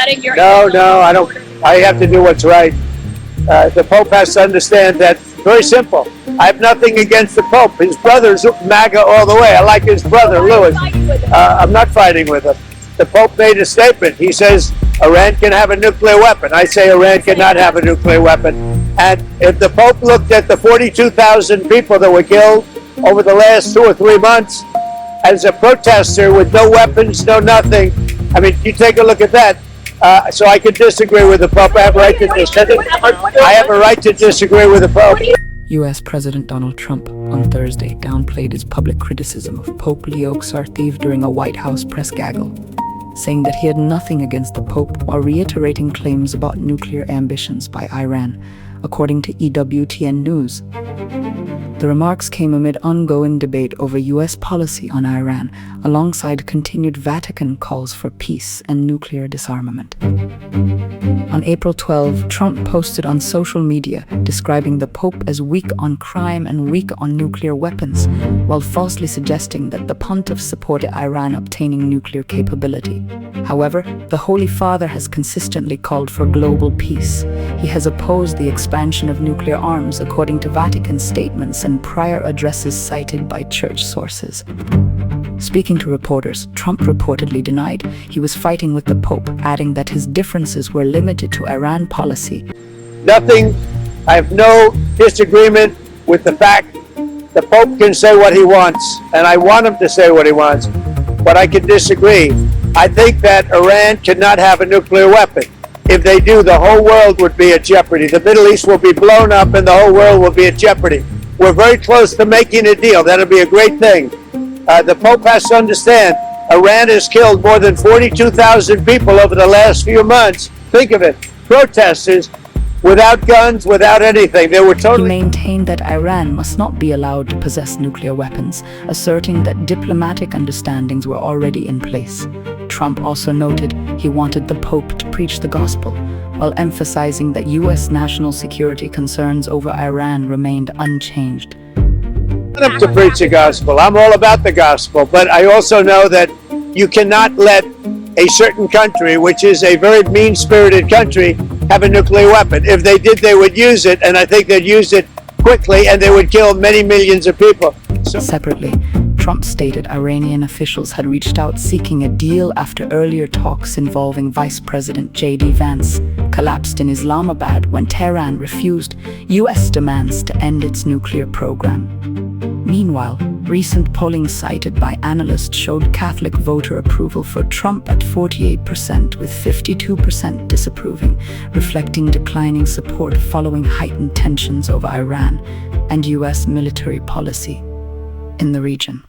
letting your No, I don't. I have to do what's right. The Pope has to understand that. Very simple. I have nothing against the Pope. His brother's MAGA all the way. I like his brother, Louis. I'm not fighting with him. The Pope made a statement. He says Iran can have a nuclear weapon. I say Iran cannot have a nuclear weapon. And if the Pope looked at the 42,000 people that were killed over the last 2 or 3 months as a protester with no weapons, no nothing, I mean, you take a look at that. So I could disagree with the Pope. I have a right to disagree. I have a right to disagree with the Pope. U.S. President Donald Trump on Thursday downplayed his public criticism of Pope Leo XIV during a White House press gaggle, saying that he had nothing against the Pope while reiterating claims about nuclear ambitions by Iran, according to EWTN News. The remarks came amid ongoing debate over U.S. policy on Iran, alongside continued Vatican calls for peace and nuclear disarmament. On April 12, Trump posted on social media describing the Pope as weak on crime and weak on nuclear weapons, while falsely suggesting that the pontiff supported Iran obtaining nuclear capability. However, the Holy Father has consistently called for global peace. He has opposed the expansion of nuclear arms, according to Vatican statements and prior addresses cited by church sources. Speaking to reporters, Trump reportedly denied he was fighting with the Pope, adding that his differences were limited to Iran policy. Nothing. I have no disagreement with the fact the Pope can say what he wants, and I want him to say what he wants, but I can disagree. I think that Iran cannot have a nuclear weapon. If they do, the whole world would be at jeopardy. The Middle East will be blown up and the whole world will be at jeopardy. We're very close to making a deal. That'll be a great thing. The Pope has to understand, Iran has killed more than 42,000 people over the last few months. Think of it, protesters, without guns, without anything. They were totally... He maintained that Iran must not be allowed to possess nuclear weapons, asserting that diplomatic understandings were already in place. Trump also noted he wanted the Pope to preach the gospel, while emphasizing that U.S. national security concerns over Iran remained unchanged. I want him to preach the gospel. I'm all about the gospel, but I also know that you cannot let a certain country, which is a very mean-spirited country, have a nuclear weapon. If they did, they would use it, and I think they'd use it quickly, and they would kill many millions of people. Separately, Trump stated Iranian officials had reached out seeking a deal after earlier talks involving Vice President J.D. Vance collapsed in Islamabad when Tehran refused U.S. demands to end its nuclear program. Meanwhile, recent polling cited by analysts showed Catholic voter approval for Trump at 48%, with 52% disapproving, reflecting declining support following heightened tensions over Iran and U.S. military policy in the region.